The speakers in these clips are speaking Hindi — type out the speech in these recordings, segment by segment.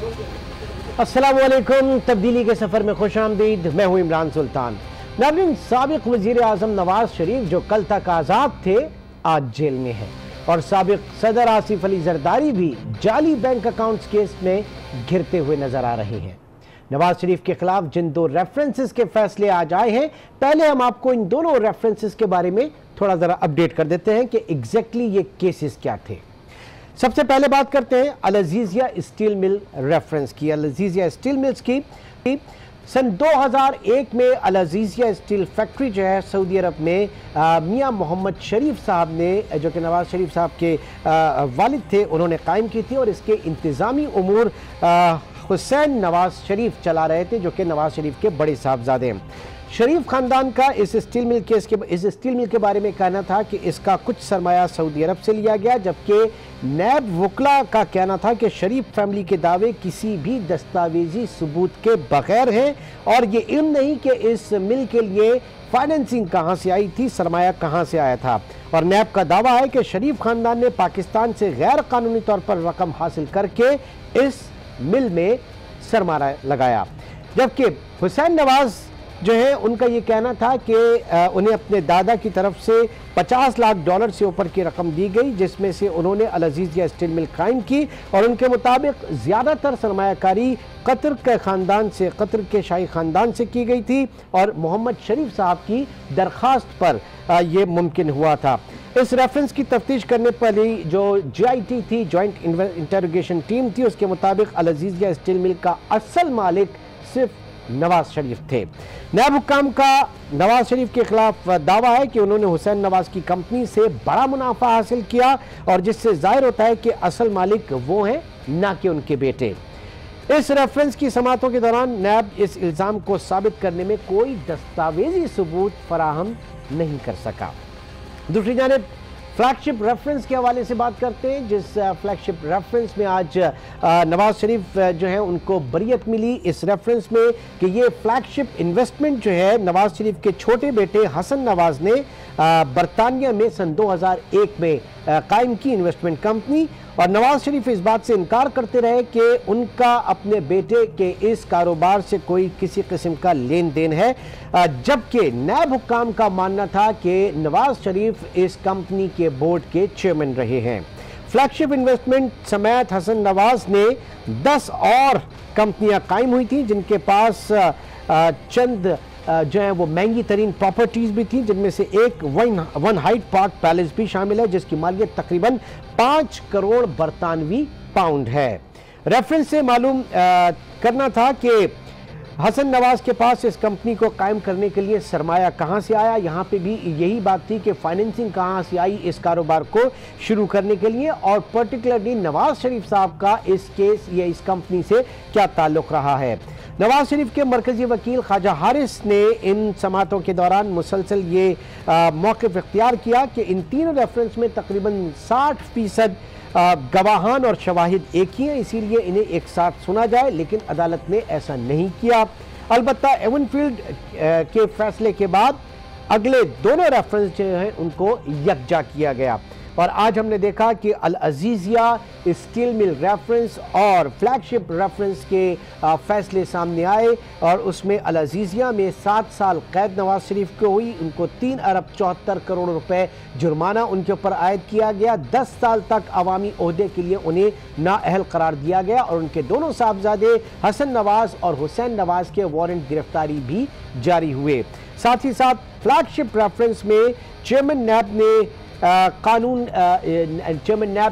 अस्सलाम वालेकुम। तब्दीली के सफ़र में खुश आमदीद। मैं हूँ इमरान सुल्तान। नाज़रीन, साबिक़ वज़ीर आज़म नवाज शरीफ जो कल तक आज़ाद थे आज जेल में हैं और साबिक़ सदर आसिफ अली जरदारी भी जाली बैंक अकाउंट्स केस में घिरते हुए नजर आ रहे हैं। नवाज शरीफ के खिलाफ जिन दो रेफरेंसेस के फैसले आज आए हैं, पहले हम आपको इन दोनों रेफरेंसेस के बारे में थोड़ा ज़रा अपडेट कर देते हैं कि एग्जैक्टली ये केसेस क्या थे। सबसे पहले बात करते हैं अल अज़ीज़िया स्टील मिल रेफरेंस की। अल अज़ीज़िया स्टील मिल्स की सन 2001 में अल अज़ीज़िया स्टील फैक्ट्री जो है सऊदी अरब में मियां मोहम्मद शरीफ साहब ने, जो कि नवाज शरीफ साहब के वालिद थे, उन्होंने कायम की थी और इसके इंतज़ामी उमूर हुसैन नवाज शरीफ चला रहे थे, जो कि नवाज शरीफ के बड़े साहबजादे हैं। शरीफ खानदान का इस स्टील मिल के बारे में कहना था कि इसका कुछ सरमाया सऊदी अरब से लिया गया, जबकि नैब वकला का कहना था कि शरीफ फैमिली के दावे किसी भी दस्तावेजी सबूत के बगैर हैं और ये इल्म नहीं कि इस मिल के लिए फाइनेंसिंग कहाँ से आई थी, सरमाया कहाँ से आया था। और नैब का दावा है कि शरीफ खानदान ने पाकिस्तान से गैर कानूनी तौर पर रकम हासिल करके इस मिल में सरमाया लगाया, जबकि हुसैन नवाज जो है उनका ये कहना था कि उन्हें अपने दादा की तरफ से $50 लाख से ऊपर की रकम दी गई, जिसमें से उन्होंने अल अज़ीज़िया स्टील मिल कायम की और उनके मुताबिक ज़्यादातर सरमायाकारी कतर के शाही ख़ानदान से की गई थी और मोहम्मद शरीफ साहब की दरख्वास्त पर यह मुमकिन हुआ था। इस रेफरेंस की तफ्तीश करने वाली जो JIT थी, जॉइंट इंटेरोगेशन टीम थी, उसके मुताबिक अल अज़ीज़िया स्टील मिल का असल मालिक सिर्फ नवाज शरीफ थे। नैब हुक्काम का नवाज शरीफ के खिलाफ दावा है कि उन्होंने हुसैन नवाज की कंपनी से बड़ा मुनाफा हासिल किया और जिससे जाहिर होता है कि असल मालिक वो हैं, ना कि उनके बेटे। इस रेफरेंस की समातों के दौरान नैब इस इल्ज़ाम को साबित करने में कोई दस्तावेजी सबूत फराहम नहीं कर सका। दूसरी जानिब फ्लैगशिप रेफरेंस के हवाले से बात करते हैं, जिस फ्लैगशिप रेफरेंस में आज नवाज शरीफ जो है उनको बरियत मिली इस रेफरेंस में कि ये फ्लैगशिप इन्वेस्टमेंट जो है नवाज शरीफ के छोटे बेटे हसन नवाज ने बरतानिया में सन 2001 में कायम की इन्वेस्टमेंट कंपनी, और नवाज शरीफ इस बात से इनकार करते रहे कि उनका अपने बेटे के इस कारोबार से कोई किसी किस्म का लेन देन है, जबकि नैब हुक्काम का मानना था कि नवाज शरीफ इस कंपनी के बोर्ड के चेयरमैन रहे हैं। फ्लैगशिप इन्वेस्टमेंट समेत हसन नवाज ने 10 और कंपनियां कायम हुई थी, जिनके पास चंद जो है वो महंगी तरीन प्रॉपर्टीज भी थी, जिनमें से एक वन हाइट पार्क पैलेस भी शामिल है, जिसकी मालियत तकरीबन 5 करोड़ बरतानवी पाउंड है। रेफरेंस से मालूम करना था कि हसन नवाज के पास इस कंपनी को कायम करने के लिए सरमाया कहाँ से आया। यहाँ पे भी यही बात थी कि फाइनेंसिंग कहाँ से आई इस कारोबार को शुरू करने के लिए, और पर्टिकुलरली नवाज शरीफ साहब का इस केस या इस कंपनी से क्या ताल्लुक रहा है। नवाज शरीफ के मरकजी वकील ख्वाजा हारिस ने इन समातों के दौरान मुसलसल ये मौक़िफ़ इख्तियार किया कि इन तीनों रेफरेंस में तकरीबन 60% गवाहान और शवाहिद एक ही हैं, इसीलिए इन्हें एक साथ सुना जाए, लेकिन अदालत ने ऐसा नहीं किया। अलबत्ता एवनफील्ड के फैसले के बाद अगले दोनों रेफरेंस जो हैं उनको यकजा किया गया और आज हमने देखा कि अल अज़ीज़िया स्टील मिल रेफरेंस और फ्लैगशिप रेफरेंस के फैसले सामने आए और उसमें अल अज़ीज़िया में 7 साल कैद नवाज शरीफ को हुई, उनको 3 अरब 74 करोड़ रुपए जुर्माना उनके ऊपर आयद किया गया, 10 साल तक अवामी ओहदे के लिए उन्हें नाअहल करार दिया गया और उनके दोनों साहबजादे हसन नवाज और हुसैन नवाज के वारंट गिरफ्तारी भी जारी हुए। साथ ही साथ फ्लैगशिप रेफरेंस में चेयरमैन नैब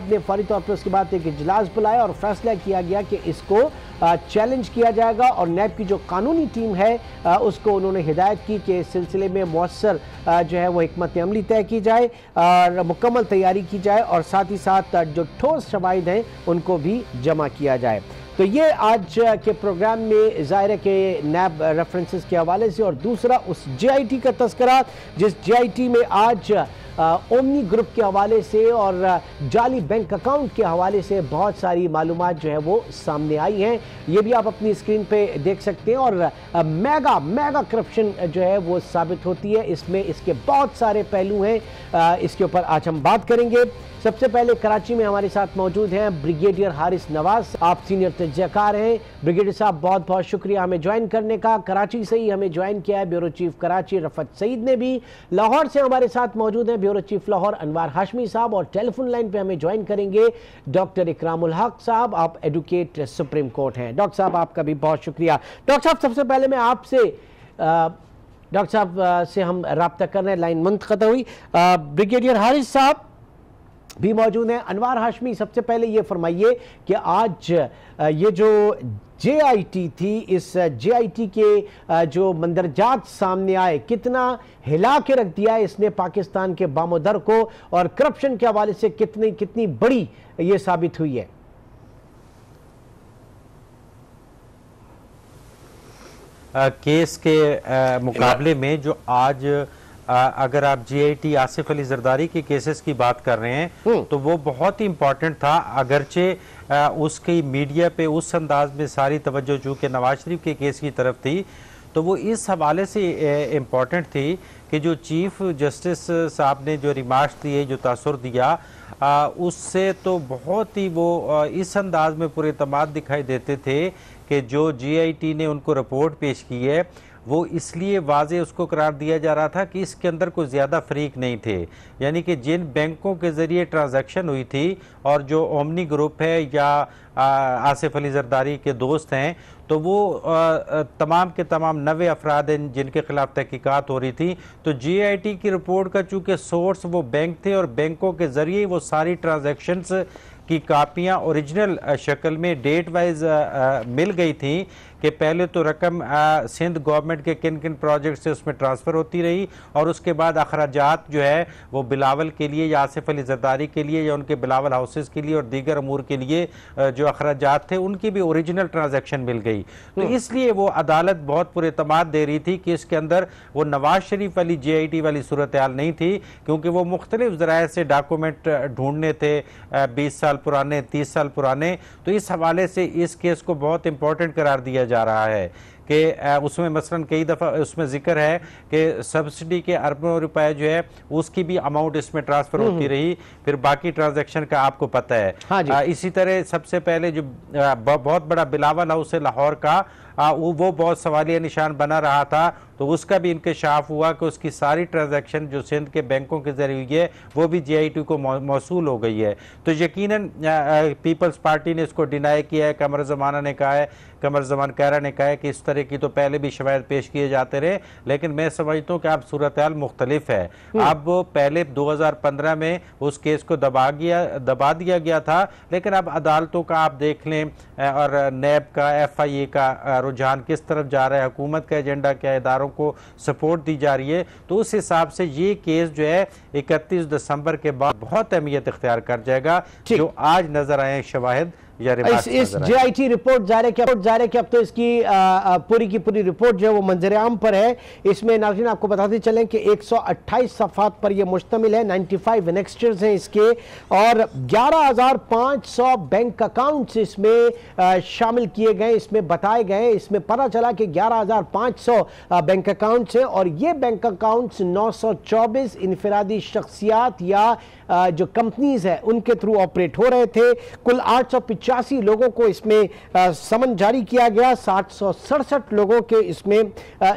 ने फौरी तौर पर उसके बाद एक इजलास बुलाया और फैसला किया गया कि इसको चैलेंज किया जाएगा और नैब की जो कानूनी टीम है उसको उन्होंने हिदायत की कि इस सिलसिले में मौसर जो है वो हिकमत अमली तय की जाए और मुकम्मल तैयारी की जाए और साथ ही साथ जो ठोस शवाहिद हैं उनको भी जमा किया जाए। तो ये आज के प्रोग्राम में ज़ाहिर है कि नैब रेफरेंसेस के हवाले से, और दूसरा उस JIT का तस्करा जिस JIT में आज ओमनी ग्रुप के हवाले से और जाली बैंक अकाउंट के हवाले से बहुत सारी मालूमात जो है वो सामने आई हैं। ये भी आप अपनी स्क्रीन पे देख सकते हैं और मेगा करप्शन जो है वो साबित होती है। इसमें इसके बहुत सारे पहलू हैं, इसके ऊपर आज हम बात करेंगे। सबसे पहले कराची में हमारे साथ मौजूद हैं ब्रिगेडियर हारिस नवाज। आप सीनियर तजज़ियाकार हैं। ब्रिगेडियर साहब, बहुत बहुत शुक्रिया हमें ज्वाइन करने का। कराची से ही हमें ज्वाइन किया है ब्यूरो चीफ कराची रफत सईद ने भी। लाहौर से हमारे साथ मौजूद हैं ब्यूरो चीफ लाहौर अनवार हाशमी साहब, और टेलीफोन लाइन पे हमें ज्वाइन करेंगे डॉक्टर इकरामुल हक साहब। आप एडवोकेट सुप्रीम कोर्ट हैं। डॉक्टर साहब, आपका भी बहुत शुक्रिया। डॉक्टर साहब, सबसे पहले मैं आपसे डॉक्टर साहब से हम रब्ता कर रहे हैं, लाइन मुंक़ता हुई। ब्रिगेडियर हारिस साहब भी मौजूद हैं। अनवार हाशमी, सबसे पहले ये फरमाइए कि आज ये जो JIT थी, इस JIT के जो मंदरजात सामने आए, कितना हिला के रख दिया है इसने पाकिस्तान के बामोदर को, और करप्शन के हवाले से कितनी बड़ी ये साबित हुई है। केस के मुकाबले में जो आज अगर आप JIT आसिफ अली जरदारी के केसेस की बात कर रहे हैं तो वो बहुत ही इम्पोर्टेंट था। अगरचे उसकी मीडिया पे उस अंदाज में सारी तवज्जो चूँकि नवाज शरीफ के केस की तरफ थी, तो वो इस हवाले से इम्पोर्टेंट थी कि जो चीफ जस्टिस साहब ने जो रिमार्क्स दिए, जो तासुर दिया, उससे तो बहुत ही वो इस अंदाज में पूरे एतमाद दिखाई देते थे कि जो JIT ने उनको रिपोर्ट पेश की है वो इसलिए वाजे उसको करार दिया जा रहा था कि इसके अंदर कोई ज़्यादा फरीक नहीं थे। यानी कि जिन बैंकों के ज़रिए ट्रांजैक्शन हुई थी और जो ओमनी ग्रुप है या आसिफ अली जरदारी के दोस्त हैं, तो वो तमाम के तमाम 90 अफराद हैं जिनके खिलाफ तहकीकात हो रही थी। तो JIT की रिपोर्ट का चूँकि सोर्स वो बैंक थे और बैंकों के ज़रिए वो सारी ट्रांजैक्शंस की कापियाँ ओरिजिनल शक्ल में डेट वाइज मिल गई थी कि पहले तो रकम सिंध गवर्नमेंट के किन किन प्रोजेक्ट से उसमें ट्रांसफ़र होती रही, और उसके बाद अखराजात जो है वो बिलावल के लिए या आसिफ अली जरदारी के लिए या उनके बिलावल हाउसेस के लिए और दीगर अमूर के लिए जो अखराजात थे उनकी भी ओरिजिनल ट्रांजैक्शन मिल गई। तो इसलिए वो अदालत बहुत पुरएतमाद दे रही थी कि इसके अंदर वो नवाज शरीफ वाली JIT वाली सूरत हाल नहीं थी, क्योंकि वो मुख्तलिफ ज़राए से डॉक्यूमेंट ढूंढने थे 20 साल पुराने, 30 साल पुराने। तो इस हवाले से इस केस को बहुत इंपॉर्टेंट करार दिया जा रहा है कि उसमें मसलन कई दफ़ा उसमें जिक्र है कि सब्सिडी के अरबों रुपए जो है उसकी भी अमाउंट इसमें ट्रांसफ़र होती रही, फिर बाकी ट्रांजैक्शन का आपको पता है। हाँ इसी तरह सबसे पहले जो बहुत बड़ा बिलावल हाउस है लाहौर का, वो बहुत सवालिया निशान बना रहा था, तो उसका भी इंकशाफ हुआ कि उसकी सारी ट्रांजैक्शन जो सिंध के बैंकों के जरिए हुई है वो भी JIT को मौसूल हो गई है। तो यकीनन पीपल्स पार्टी ने इसको डिनाई किया है। कमर ज़माना ने कहा है, कमर ज़मान कहरा ने कहा है कि इस तरह की तो पहले भी शवायद पेश किए जाते रहे, लेकिन मैं समझता हूँ कि अब सूरत हाल मुख्तलिफ है। अब पहले 2015 में उस केस को दबा दिया गया था, लेकिन अब अदालतों का आप देख लें और नैब का, FIA का रुझान किस तरफ जा रहा है, हुकूमत का एजेंडा क्या, इदारों को सपोर्ट दी जा रही है, तो उस हिसाब से ये केस जो है 31 दिसंबर के बाद बहुत अहमियत इख्तियार कर जाएगा। जो आज नजर आए शवाहिद इस JIT रिपोर्ट जारी कि अब तो इसकी पूरी की पूरी रिपोर्ट जो है वो मंजर आम पर है। इसमें नाज़रीन आपको बताते चलें कि 128 सफ़ात पर यह मुश्तमिल है, 95 इनेक्स्टर्स हैं इसके, और 11,500 बैंक अकाउंट्स इसमें शामिल किए गए, इसमें बताए गए। इसमें पता चला कि 11,500 बैंक अकाउंट्स हैं, और ये बैंक अकाउंट्स 924 इनफरादी शख्सियात या जो कंपनीज है उनके थ्रू ऑपरेट हो रहे थे। कुल 885 लोगों को इसमें समन जारी किया गया। 767 लोगों के इसमें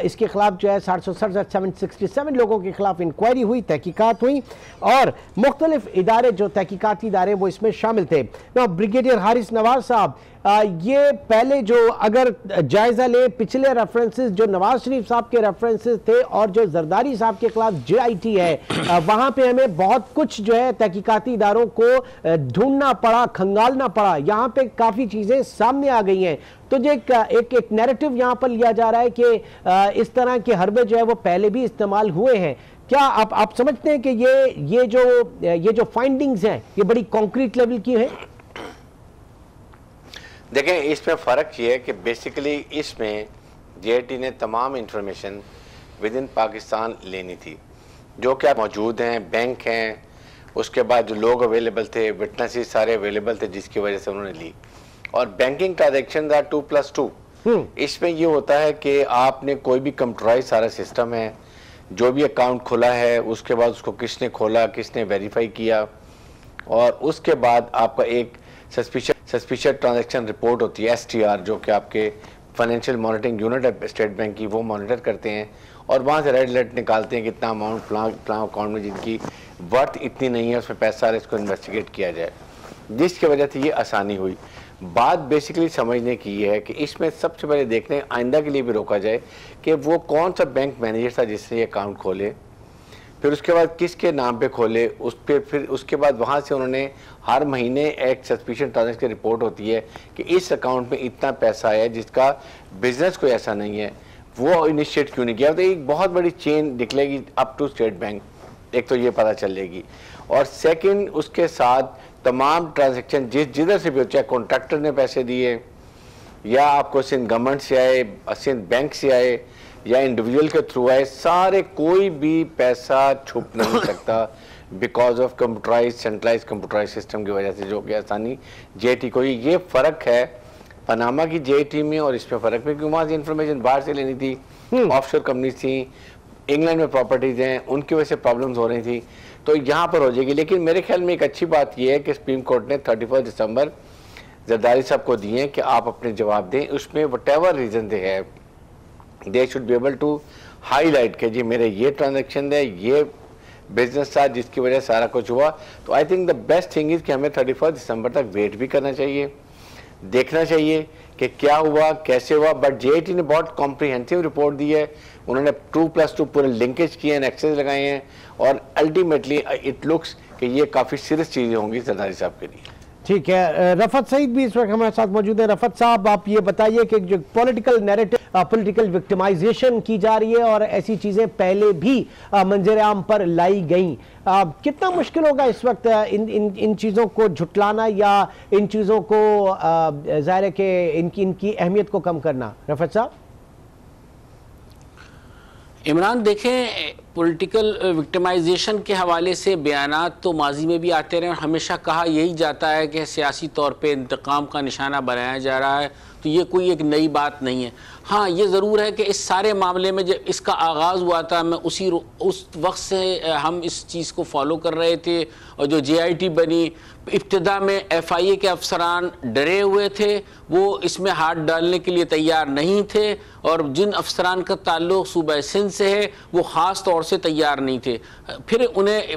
इसके खिलाफ जो है 767 लोगों के खिलाफ इंक्वायरी हुई, तहकीकात हुई, और मुख्तलिफ इदारे जो तहकीकाती इदारे वो इसमें शामिल थे। ब्रिगेडियर हारिस नवाज साहब, ये पहले जो अगर जायजा ले पिछले रेफरेंसेस जो नवाज शरीफ साहब के रेफरेंसेस थे और जो जरदारी साहब के खिलाफ JIT है, वहां पे हमें बहुत कुछ जो है तहकीकाती इदारों को ढूंढना पड़ा, खंगालना पड़ा। यहाँ पे काफी चीजें सामने आ गई हैं। तो जो एक नैरेटिव यहाँ पर लिया जा रहा है कि इस तरह के हरबे जो है वो पहले भी इस्तेमाल हुए हैं। क्या आप समझते हैं कि ये जो फाइंडिंग्स हैं ये बड़ी कॉन्क्रीट लेवल की है? देखें, इसमें फ़र्क ये है कि बेसिकली इसमें JIT ने तमाम इंफॉर्मेशन विद इन पाकिस्तान लेनी थी, जो क्या मौजूद हैं, बैंक हैं, उसके बाद जो लोग अवेलेबल थे, विटनेसेस सारे अवेलेबल थे, जिसकी वजह से उन्होंने ली। और बैंकिंग ट्रांजेक्शन 2+2। इसमें ये होता है कि आपने कोई भी कंप्यूटराइज सारा सिस्टम है, जो भी अकाउंट खुला है उसके बाद उसको किसने खोला, किसने वेरीफाई किया, और उसके बाद आपका एक सस्पिशियस ट्रांजैक्शन रिपोर्ट होती है STR, जो कि आपके फाइनेंशियल मॉनिटरिंग यूनिट है स्टेट बैंक की, वो मॉनिटर करते हैं और वहाँ से रेड अलर्ट निकालते हैं कितना अमाउंट फलां अकाउंट में जिनकी वर्थ इतनी नहीं है उसमें पैसा है, इसको इन्वेस्टिगेट किया जाए, जिसकी वजह से ये आसानी हुई। बात बेसिकली समझने की ये है कि इसमें सबसे पहले देखने आइंदा के लिए भी रोका जाए कि वो कौन सा बैंक मैनेजर था जिसने ये अकाउंट खोले, फिर उसके बाद किसके नाम पे खोले, उस पर फिर उसके बाद वहाँ से उन्होंने हर महीने एक सस्पिशियस ट्रांजैक्शन की रिपोर्ट होती है कि इस अकाउंट में इतना पैसा है जिसका बिजनेस कोई ऐसा नहीं है, वो इनिशिएट क्यों नहीं किया। तो एक बहुत बड़ी चेन निकलेगी अप टू स्टेट बैंक, एक तो ये पता चलेगी। और सेकंड, उसके साथ तमाम ट्रांजैक्शन जिधर से भी हो, चाहे कॉन्ट्रैक्टर ने पैसे दिए या आपको सिंध गवर्नमेंट से आए, सिंध बैंक से आए या इंडिविजुअल के थ्रू आए, सारे कोई भी पैसा छुप नहीं सकता because of computerise centralise computerise system की वजह से, जो कि आसानी JIT को ये फ़र्क है पनामा की JIT में और इसमें फ़र्क है, क्योंकि वहाँ से इंफॉर्मेशन बाहर से लेनी थी, ऑफशोर कंपनीज थी, इंग्लैंड में प्रॉपर्टीज़ हैं, उनकी वजह से प्रॉब्लम्स हो रही थी, तो यहाँ पर हो जाएगी। लेकिन मेरे ख्याल में एक अच्छी बात यह है कि सुप्रीम कोर्ट ने 31 दिसंबर जरदारी साहब को दिए कि आप अपने जवाब दें, उसमें वट एवर रीज़न दे है they should be able to highlight कि जी मेरे ये ट्रांजैक्शन है, ये बिजनेस था जिसकी वजह से सारा कुछ हुआ। तो I think the best thing is कि हमें 31 दिसंबर तक वेट भी करना चाहिए, देखना चाहिए कि क्या हुआ, कैसे हुआ। बट JIT ने बहुत कॉम्प्रिहेंसिव रिपोर्ट दी है, उन्होंने 2+2 पूरे लिंकेज किए हैं, एक्सेस लगाए हैं और अल्टीमेटली इट लुक्स कि ये काफ़ी सीरियस चीज़ें होंगी जरदारी साहब के लिए। ठीक है, रफत सईद भी इस वक्त हमारे साथ मौजूद है। रफत साहब, आप ये बताइए कि जो पॉलिटिकल नैरेटिव, पॉलिटिकल विक्टिमाइजेशन की जा रही है और ऐसी चीज़ें पहले भी मंजर आम पर लाई गई, कितना मुश्किल होगा इस वक्त इन चीज़ों को झुटलाना या इन चीज़ों को ज़ाहिर है कि इनकी अहमियत को कम करना? रफत साहब। इमरान, देखें, पॉलिटिकल विक्टिमाइजेशन के हवाले से बयानात तो माजी में भी आते रहे और हमेशा कहा यही जाता है कि सियासी तौर पे इंतकाम का निशाना बनाया जा रहा है, तो ये कोई एक नई बात नहीं है। हाँ, ये ज़रूर है कि इस सारे मामले में जब इसका आगाज़ हुआ था, मैं उस वक्त से हम इस चीज़ को फॉलो कर रहे थे और जो JIT बनी, इब्तिदा में FIA के अफसरान डरे हुए थे, वो इसमें हाथ डालने के लिए तैयार नहीं थे और जिन अफसरान का ताल्लुक़ सूबा सिंध से है वो ख़ास तौर से तैयार नहीं थे। फिर उन्हें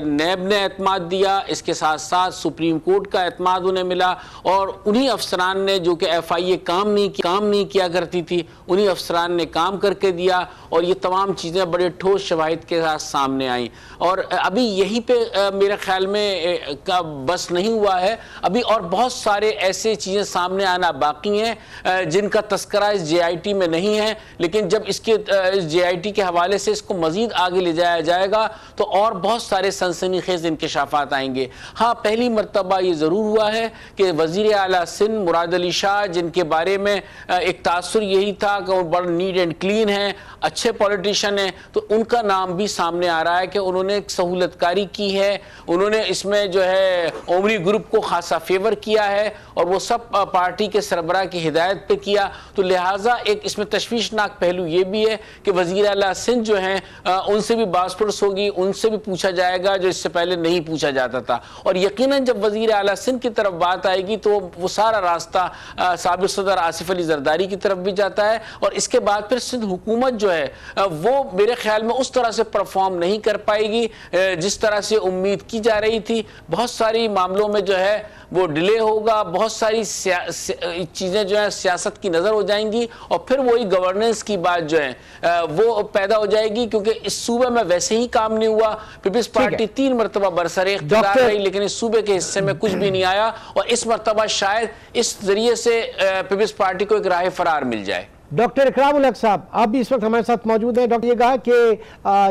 नैब ने एतमाद दिया, इसके साथ साथ सुप्रीम कोर्ट का एतमाद उन्हें मिला और उन्हीं अफसरान ने, जो कि FIA काम नहीं किया करती थी, उन्हीं अफसरान ने काम करके दिया और ये तमाम चीज़ें बड़े ठोस शवाहिद के साथ सामने आई। और अभी यहीं पे मेरे ख्याल में का बस नहीं हुआ है, अभी और बहुत सारे ऐसे चीज़ें सामने आना बाकी हैं जिनका तस्करा इस JIT में नहीं है, लेकिन जब इस JIT के हवाले से इसको मज़ीद आगे ले जाया जाएगा तो और बहुत सारे सनसनीखेज़ इंकशाफात आएंगे। हाँ, पहली मरतबा ये ज़रूर हुआ है कि वज़ीर आला सिंध मुराद अली शाह, जिनके बारे में एक तासुर यही था कि वो बड़ा नीट एंड क्लीन है, अच्छे पॉलिटिशियन हैं, तो उनका नाम भी सामने आ रहा है कि उन्होंने एक सहूलतकारी की है, उन्होंने इसमें जो है ओमरी ग्रुप को खासा फेवर किया है और वो सब पार्टी के सरबराह की हिदायत पे किया। तो लिहाजा एक इसमें तशवीशनाक पहलू ये भी है कि वज़ीर आला सिंध जो हैं उनसे भी बासपुरस होगी, उनसे भी पूछा जाएगा जो इससे पहले नहीं पूछा जाता था। और यकीनन जब वज़ीर आला सिंध की तरफ बात आएगी तो वो सारा रास्ता साबिक़ सदर आसिफ अली जरदारी की तरफ भी जाता है और इसके बाद फिर सिंध हुकूमत जो है वो मेरे ख्याल में उस तरह से परफॉर्म नहीं कर पाएगी जिस तरह से उम्मीद की जा रही थी। बहुत सारी मामलों में जो है वो डिले होगा, बहुत सारी चीज़ें जो है सियासत की नज़र हो जाएंगी और फिर वही गवर्नेंस की बात जो है वो पैदा हो जाएगी, क्योंकि इस सूबे में वैसे ही काम नहीं हुआ। पीपल्स पार्टी 3 मरतबा बरसरे इख्तियार रही लेकिन इस सूबे के हिस्से में कुछ भी नहीं आया और इस मरतबा शायद इस जरिए से पीपल्स पार्टी को एक राह फरार मिल जाए। डॉक्टर इकराम उल हक साहब, आप भी इस वक्त हमारे साथ मौजूद हैं। डॉक्टर, ये कहा कि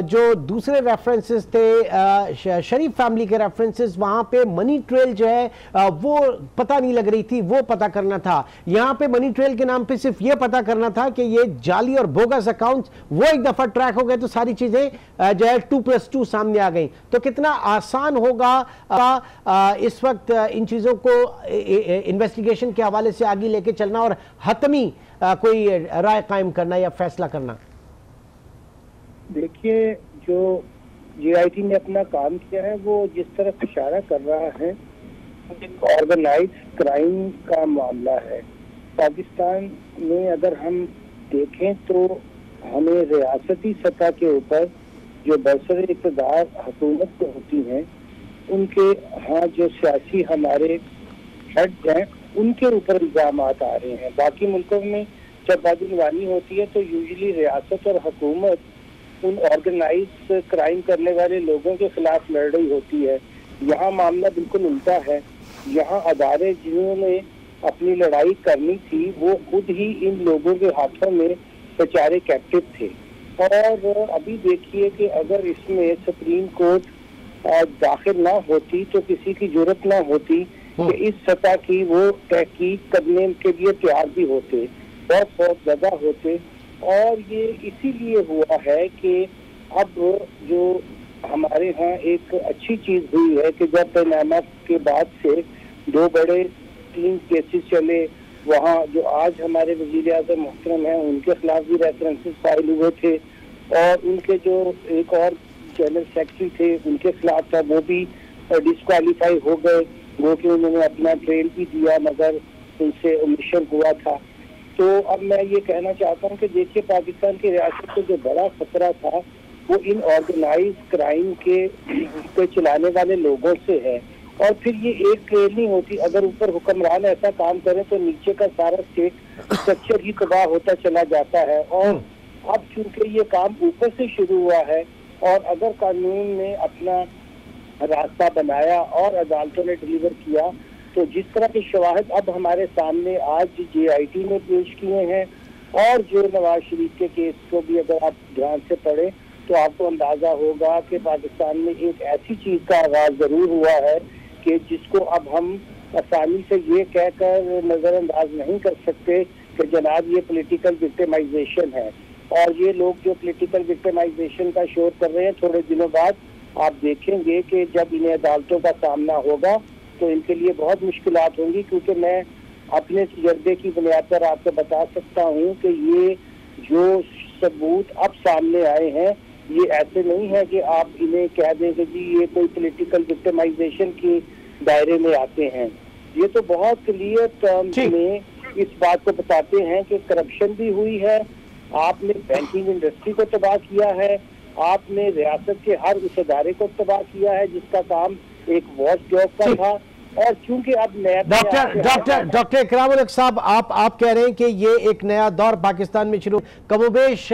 जो दूसरे रेफरेंसेस थे, शरीफ फैमिली के रेफरेंसेस, वहाँ पे मनी ट्रेल जो है वो पता नहीं लग रही थी, वो पता करना था। यहाँ पे मनी ट्रेल के नाम पे सिर्फ ये पता करना था कि ये जाली और बोगस अकाउंट्स, वो एक दफ़ा ट्रैक हो गए तो सारी चीज़ें जो है 2+2 सामने आ गई। तो कितना आसान होगा इस वक्त इन चीज़ों को इन्वेस्टिगेशन के हवाले से आगे लेके चलना और हतमी कोई राय कायम करना या फैसला करना? देखिए, जो JIT ने अपना काम किया है वो जिस तरफ इशारा कर रहा है एक ऑर्गेनाइज क्राइम का मामला है। पाकिस्तान में अगर हम देखें तो हमें रियासती सतह के ऊपर जो बरसर इक़्तिदार हुकूमत को होती हैं उनके यहाँ जो सियासी हमारे हेड हैं उनके ऊपर इल्जाम आ रहे हैं। बाकी मुल्कों में जब बदनवानी होती है तो यूजुअली रियासत और हुकूमत उन ऑर्गेनाइज क्राइम करने वाले लोगों के खिलाफ लड़ रही होती है। यहाँ मामला बिल्कुल उल्टा है। यहाँ अदारे जिन्होंने अपनी लड़ाई करनी थी वो खुद ही इन लोगों के हाथों में बेचारे कैप्टिव थे। और अभी देखिए कि अगर इसमें सुप्रीम कोर्ट दाखिल ना होती तो किसी की जरूरत ना होती कि इस सतह की वो तहकीक करने के लिए तैयार भी होते, बहुत ज्यादा होते। और ये इसीलिए हुआ है कि अब जो हमारे यहाँ एक अच्छी चीज हुई है कि जब पैनामा के बाद से 2 बड़े 3 केसेस चले, वहाँ जो आज हमारे वजीर आज़म मोहतरम हैं उनके खिलाफ भी रेफरेंसेस फाइल हुए थे और उनके जो एक और जनरल सेक्रेटरी थे उनके खिलाफ था वो भी डिस्क्वालीफाई हो गए, वो कि उन्होंने अपना ट्रेल भी दिया मगर उनसे ओमिशन हुआ था। तो अब मैं ये कहना चाहता हूँ कि देखिए पाकिस्तान की रियासत को जो बड़ा खतरा था वो इन ऑर्गेनाइज क्राइम के चलाने वाले लोगों से है। और फिर ये एक ट्रेल नहीं होती, अगर ऊपर हुक्मरान ऐसा काम करें तो नीचे का सारा स्टेट स्ट्रक्चर ही तबाह होता चला जाता है। और अब चूंकि ये काम ऊपर से शुरू हुआ है और अगर कानून ने अपना रास्ता बनाया और अदालतों ने डिलीवर किया तो जिस तरह के शवाहिद अब हमारे सामने आज JIT ने पेश किए हैं और जो नवाज शरीफ के केस को भी अगर आप ध्यान से पढ़ें तो आपको अंदाजा होगा कि पाकिस्तान में एक ऐसी चीज का आगाज जरूर हुआ है कि जिसको अब हम आसानी से ये कहकर नजरअंदाज नहीं कर सकते कि जनाब ये पॉलिटिकल विक्टिमाइजेशन है। और ये लोग जो पॉलिटिकल विक्टिमाइजेशन का शोर कर रहे हैं थोड़े दिनों बाद आप देखेंगे कि जब इन्हें अदालतों का सामना होगा तो इनके लिए बहुत मुश्किलात होंगी। क्योंकि मैं अपने तजर्बे की बुनियाद पर आपको बता सकता हूँ कि ये जो सबूत अब सामने आए हैं ये ऐसे नहीं है कि आप इन्हें कह दें कि जी ये कोई पॉलिटिकल विक्टिमाइजेशन के दायरे में आते हैं। ये तो बहुत क्लियर टर्म्स में इस बात को बताते हैं कि करप्शन भी हुई है, आपने बैंकिंग इंडस्ट्री को तबाह किया है, आपने रियासत के हर उस अदारे को तबाह किया है जिसका काम एक वॉच डॉग का था। और चूंकि अब नया डॉक्टर इकराम उल हक साहब आप कह रहे हैं कि ये एक नया दौर पाकिस्तान में शुरू, कमोबेश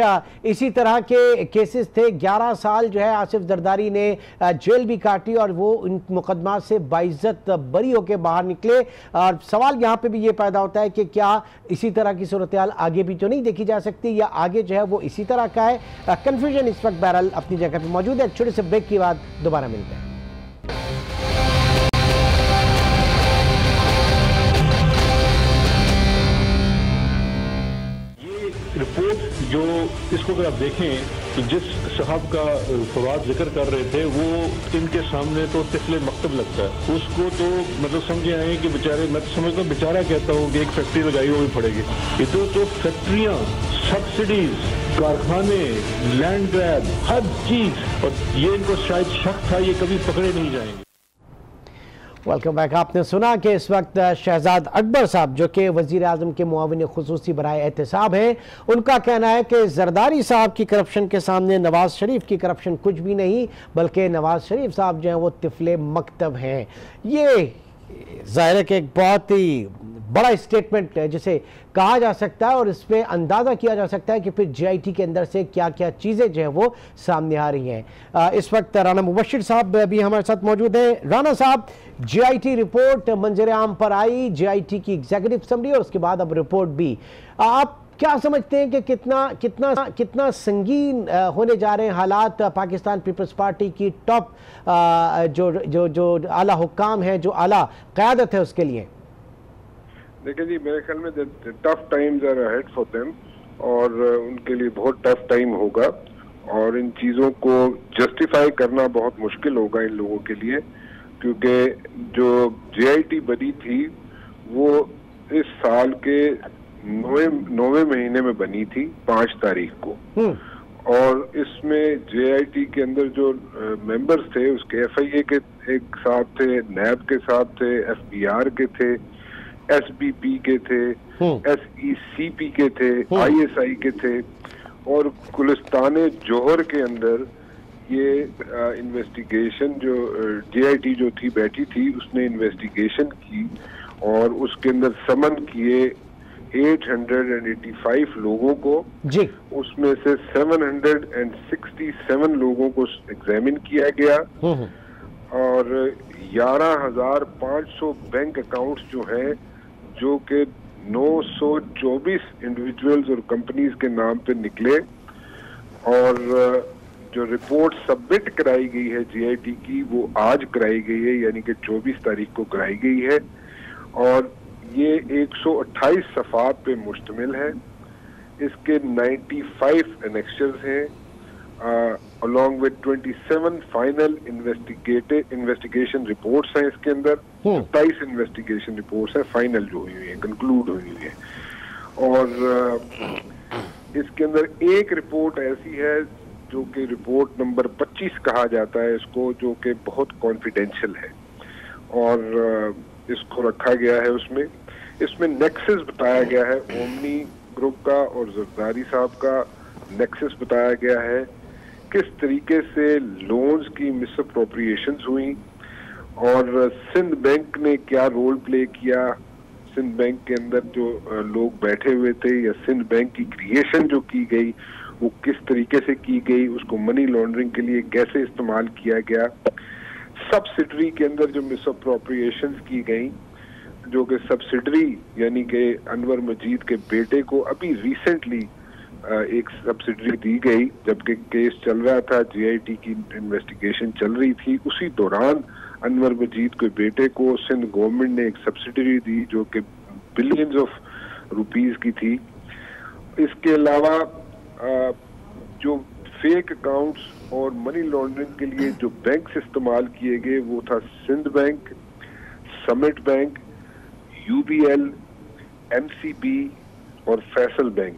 इसी तरह के केसेस थे। 11 साल जो है आसिफ जरदारी ने जेल भी काटी और वो इन मुकदमा से बाइज्जत बरी होकर बाहर निकले। और सवाल यहाँ पे भी ये पैदा होता है कि क्या इसी तरह की सूरत हाल आगे भी तो नहीं देखी जा सकती या आगे जो है वो इसी तरह का है। कन्फ्यूजन इस वक्त बहरहाल अपनी जगह पर मौजूद है। एक छोटे से ब्रेक के बाद दोबारा मिलते हैं। रिपोर्ट जो इसको अगर आप देखें तो जिस साहब का फवाद जिक्र कर रहे थे वो इनके सामने तो तिफले मकतब लगता है। उसको तो मतलब समझे आए कि बेचारे, मैं तो समझता हूँ बेचारा कहता हूँ कि एक फैक्ट्री लगाई वो भी पड़ेगी। इधर तो फैक्ट्रियाँ, सब्सिडीज, कारखाने, लैंड ग्रैब, हर चीज, और ये इनको शायद शक था ये कभी पकड़े नहीं जाएंगे। Welcome back. आपने सुना कि इस वक्त शहजाद अकबर साहब जो कि वजीर आजम के मुआविन खुसूसी बराए एहतसाब हैं, उनका कहना है कि जरदारी साहब की करप्शन के सामने नवाज शरीफ की करप्शन कुछ भी नहीं, बल्कि नवाज शरीफ साहब जो हैं वो तिफले मकतब हैं। ये जाहिर है कि एक बहुत ही बड़ा स्टेटमेंट है जिसे कहा जा सकता है और इसमें अंदाज़ा किया जा सकता है कि फिर JIT के अंदर से क्या क्या चीज़ें जो हैं वो सामने आ रही हैं। इस वक्त राना मुबशिर साहब भी हमारे साथ मौजूद हैं। राना साहब, JIT रिपोर्ट मंजर आम पर आई, JIT की एग्जीक्यूटिव समरी और उसके बाद अब रिपोर्ट भी, आप क्या समझते हैं कि कितना संगीन होने जा रहे हैं हालात पाकिस्तान पीपल्स पार्टी की टॉप जो आला हुक्काम है, जो आला क़यादत है उसके लिए? देखिए जी, मेरे ख्याल में tough times are ahead for them और उनके लिए बहुत टफ टाइम होगा और इन चीज़ों को जस्टिफाई करना बहुत मुश्किल होगा इन लोगों के लिए। क्योंकि जो JIT बनी थी वो इस साल के 9वें महीने में बनी थी 5 तारीख को और इसमें JIT के अंदर जो मेंबर्स थे उसके FIA के एक साथ थे, NAB के साथ थे, FBR के थे, SBP के थे, SECP के थे, ISI के थे, और गुलिस्तान जौहर के अंदर ये इन्वेस्टिगेशन जो JIT जो थी बैठी थी उसने इन्वेस्टिगेशन की और उसके अंदर समन किए 885 लोगों को जी। उसमें से 767 लोगों को एग्जामिन किया गया और 11,500 बैंक अकाउंट्स जो हैं जो कि 924 इंडिविजुअल्स और कंपनीज के नाम पे निकले, और जो रिपोर्ट सबमिट कराई गई है JIT की वो आज कराई गई है, यानी कि 24 तारीख को कराई गई है, और ये 128 सफ़ात पे मुश्तमिल है। इसके 95 एनेक्शंस हैं along with 27 final investigation reports हैं। इसके अंदर 27 इन्वेस्टिगेशन रिपोर्ट्स हैं फाइनल जो हुई है, कंक्लूड हुई है, और इसके अंदर एक रिपोर्ट ऐसी है जो कि रिपोर्ट नंबर 25 कहा जाता है इसको, जो कि बहुत कॉन्फिडेंशियल है और इसको रखा गया है। इसमें नेक्सस बताया गया है, ओमनी ग्रुप का और जरदारी साहब का नेक्सस बताया गया है, किस तरीके से लोन्स की मिसअप्रोप्रिएशंस हुई और सिंध बैंक ने क्या रोल प्ले किया, सिंध बैंक के अंदर जो लोग बैठे हुए थे या सिंध बैंक की क्रिएशन जो की गई वो किस तरीके से की गई, उसको मनी लॉन्ड्रिंग के लिए कैसे इस्तेमाल किया गया, सब्सिडरी के अंदर जो मिसअप्रोप्रिएशंस की गई, जो कि सब्सिडरी यानी कि अनवर मजीद के बेटे को अभी रिसेंटली एक सब्सिडरी दी गई जबकि केस चल रहा था, JIT की इन्वेस्टिगेशन चल रही थी, उसी दौरान अनवर मजीद के बेटे को सिंध गवर्नमेंट ने एक सब्सिडरी दी जो कि बिलियंस ऑफ रुपीस की थी। इसके अलावा जो फेक अकाउंट्स और मनी लॉन्ड्रिंग के लिए जो बैंक इस्तेमाल किए गए वो था Sindh bank, Summit bank, UBL, MCB और फैसल बैंक।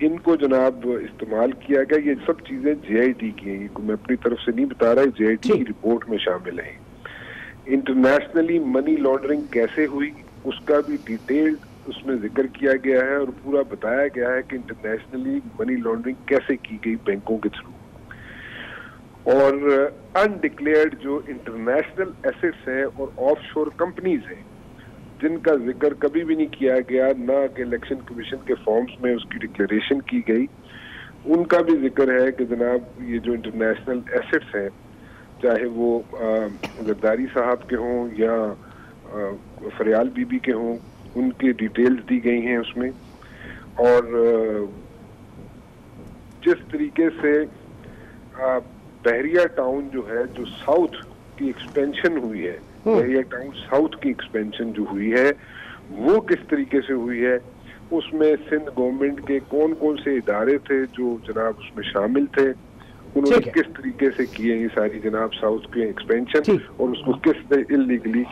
इनको जनाब इस्तेमाल किया गया। ये सब चीजें JIT की हैं, मैं अपनी तरफ से नहीं बता रहा, JIT की रिपोर्ट में शामिल है। इंटरनेशनली मनी लॉन्ड्रिंग कैसे हुई उसका भी डिटेल्ड उसमें जिक्र किया गया है और पूरा बताया गया है कि इंटरनेशनली मनी लॉन्ड्रिंग कैसे की गई बैंकों के थ्रू, और अनडिक्लेयर्ड जो इंटरनेशनल एसेट्स हैं और ऑफशोर कंपनीज हैं जिनका जिक्र कभी भी नहीं किया गया, ना कि इलेक्शन कमीशन के फॉर्म्स में उसकी डिक्लेरेशन की गई, उनका भी जिक्र है कि जनाब ये जो इंटरनेशनल एसेट्स हैं चाहे वो जरदारी साहब के हों या फरियाल बीबी के हों, उनकी डिटेल्स दी गई हैं उसमें। और जिस तरीके से बहरिया टाउन जो है, जो साउथ की एक्सपेंशन हुई है, बहरिया टाउन साउथ की एक्सपेंशन जो हुई है वो किस तरीके से हुई है, उसमें सिंध गवर्नमेंट के कौन कौन से इदारे थे जो जनाब उसमें शामिल थे, उन्होंने किस तरीके से किए ये सारी जनाब साउथ के एक्सपेंशन और उसको किस इलीगली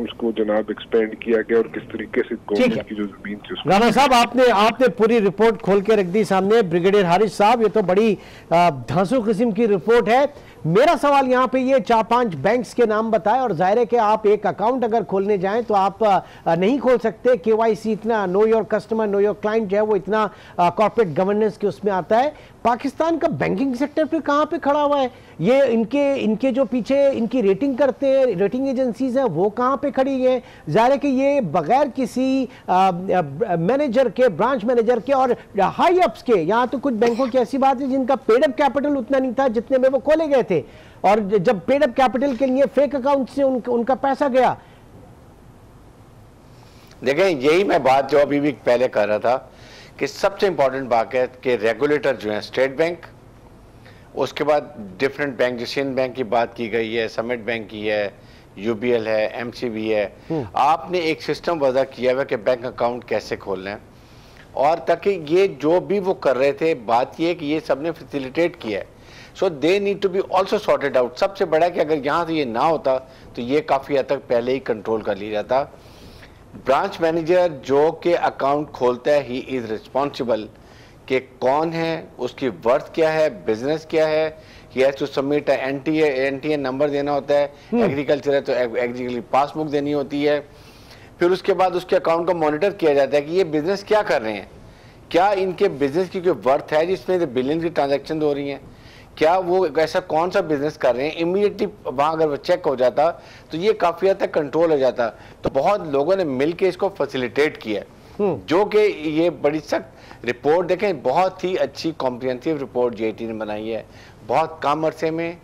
उसको जनाब एक्सपेंड किया गया और किस तरीके से गवर्नमेंट की जो जमीन थी। राणा साहब आपने पूरी रिपोर्ट खोल के रख दी सामने। ब्रिगेडियर हारिस साहब, ये तो बड़ी धांसू किस्म की रिपोर्ट है। मेरा सवाल यहाँ पे ये 4-5 बैंक्स के नाम बताए, और जाहिर है कि आप एक अकाउंट अगर खोलने जाएं तो आप नहीं खोल सकते। KYC इतना, know your customer know your client जो है वो इतना कॉर्पोरेट गवर्नेंस के उसमें आता है। पाकिस्तान का बैंकिंग सेक्टर फिर कहाँ पे खड़ा हुआ है? ये इनके जो पीछे इनकी रेटिंग करते हैं, रेटिंग एजेंसीज हैं, वो कहाँ पे खड़ी है? जाहिर है कि ये बगैर किसी मैनेजर के, ब्रांच मैनेजर के और हाई अप्स के, यहाँ तो कुछ बैंकों की ऐसी बात है जिनका पेड अप कैपिटल उतना नहीं था जितने में वो खोले गए थे, और जब पेड अप कैपिटल के लिए फेक अकाउंट से उनका पैसा गया। देखें, यही मैं बात जो अभी भी पहले कर रहा था कि सबसे इंपॉर्टेंट बात है कि रेगुलेटर जो है स्टेट बैंक, उसके बाद डिफरेंट बैंक, जो सिंध बैंक की बात की गई है, समिट बैंक की है, UBL है, MCB है, आपने एक सिस्टम वजह किया हुआ कि बैंक अकाउंट कैसे खोलना है, और ताकि ये जो भी वो कर रहे थे, बात ये कि ये सबने फैसिलिटेट किया है, so they need to be also sorted out. सबसे बड़ा कि अगर यहाँ से ये ना होता तो ये काफ़ी हद तक पहले ही कंट्रोल कर लिया जाता। ब्रांच मैनेजर जो कि अकाउंट खोलता है, ही इज़ रिस्पॉन्सिबल कि कौन है, उसकी वर्थ क्या है, बिजनेस क्या है, he has to submit NTA number देना होता है, एग्रीकल्चर है तो एग्रीकल्चर पासबुक देनी होती है। फिर उसके बाद उसके अकाउंट को मॉनिटर किया जाता है कि ये बिजनेस क्या कर रहे हैं, क्या इनके बिजनेस की कोई वर्थ है जिसमें बिलियन की ट्रांजैक्शन हो रही हैं, क्या वो ऐसा कौन सा बिजनेस कर रहे हैं। इमीडिएटली वहाँ अगर वो चेक हो जाता तो ये काफ़ी हद तक कंट्रोल हो जाता। तो बहुत लोगों ने मिल के इसको फैसिलिटेट किया, जो कि ये बड़ी सख्त रिपोर्ट देखें, बहुत ही अच्छी कॉम्प्रिहेंसिव रिपोर्ट JIT ने बनाई है, बहुत कम अरसे में,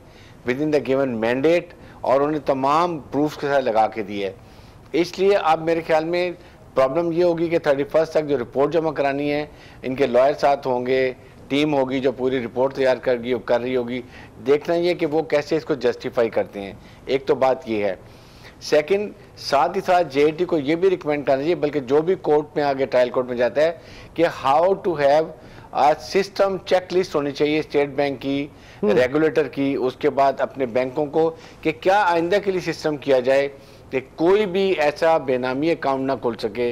with in the given mandate, और उन्हें तमाम प्रूफ्स के साथ लगा के दिए। इसलिए अब मेरे ख्याल में प्रॉब्लम ये होगी कि 31 तक जो रिपोर्ट जमा करानी है, इनके लॉयर साथ होंगे, टीम होगी जो पूरी रिपोर्ट तैयार कर रही होगी, देखना ये कि वो कैसे इसको जस्टिफाई करते हैं। एक तो बात ये है। सेकंड, साथ ही साथ JIT को ये भी रिकमेंड करना चाहिए, बल्कि जो भी कोर्ट में आगे ट्रायल कोर्ट में जाता है, कि how to have a system checklist होनी चाहिए स्टेट बैंक की, रेगुलेटर की, उसके बाद अपने बैंकों को, कि क्या आइंदा के लिए सिस्टम किया जाए कि कोई भी ऐसा बेनामी अकाउंट ना खुल सके,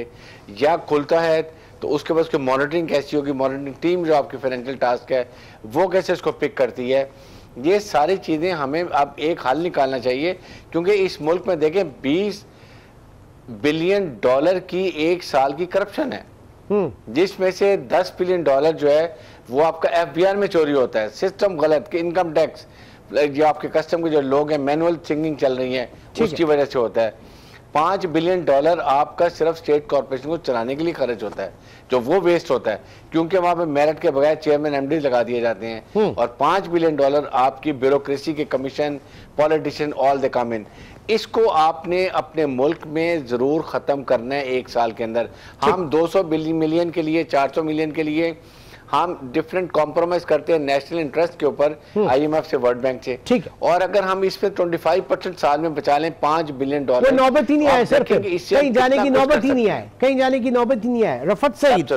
या खुलता है तो उसके बाद उसकी मॉनिटरिंग कैसी होगी, मॉनिटरिंग टीम जो आपकी फाइनेंशियल टास्क है वो कैसे इसको पिक करती है। ये सारी चीज़ें हमें अब एक हल निकालना चाहिए, क्योंकि इस मुल्क में देखें 20 बिलियन डॉलर की एक साल की करप्शन है, जिसमें से 10 बिलियन डॉलर जो है वो आपका FBI में चोरी होता है। सिस्टम गलत, कि इनकम टैक्स जो आपके कस्टम के जो लोग हैं, मैनुअल थिंकिंग चल रही है, उसकी वजह से होता है। 5 बिलियन डॉलर आपका सिर्फ स्टेट कॉर्पोरेशन को चलाने के लिए खर्च होता है, जो वो वेस्ट होता है, क्योंकि वहां पे मेरिट के बगैर चेयरमैन MD लगा दिए जाते हैं। और 5 बिलियन डॉलर आपकी ब्यूरोक्रेसी के commission, politician, all the come in. इसको आपने अपने मुल्क में जरूर खत्म करना है 1 साल के अंदर। हम 200 मिलियन के लिए, 400 मिलियन के लिए हम डिफरेंट कॉम्प्रोमाइज करते हैं नेशनल इंटरेस्ट के ऊपर, IMF से, वर्ल्ड बैंक से। ठीक है। और अगर हम इसमें 25% साल में बचा लें 5 बिलियन डॉलर, नौबत ही नहीं आए सर, कहीं जाने की नौबत ही नहीं आए, कहीं जाने की नौबत ही नहीं आए। रफत सईद,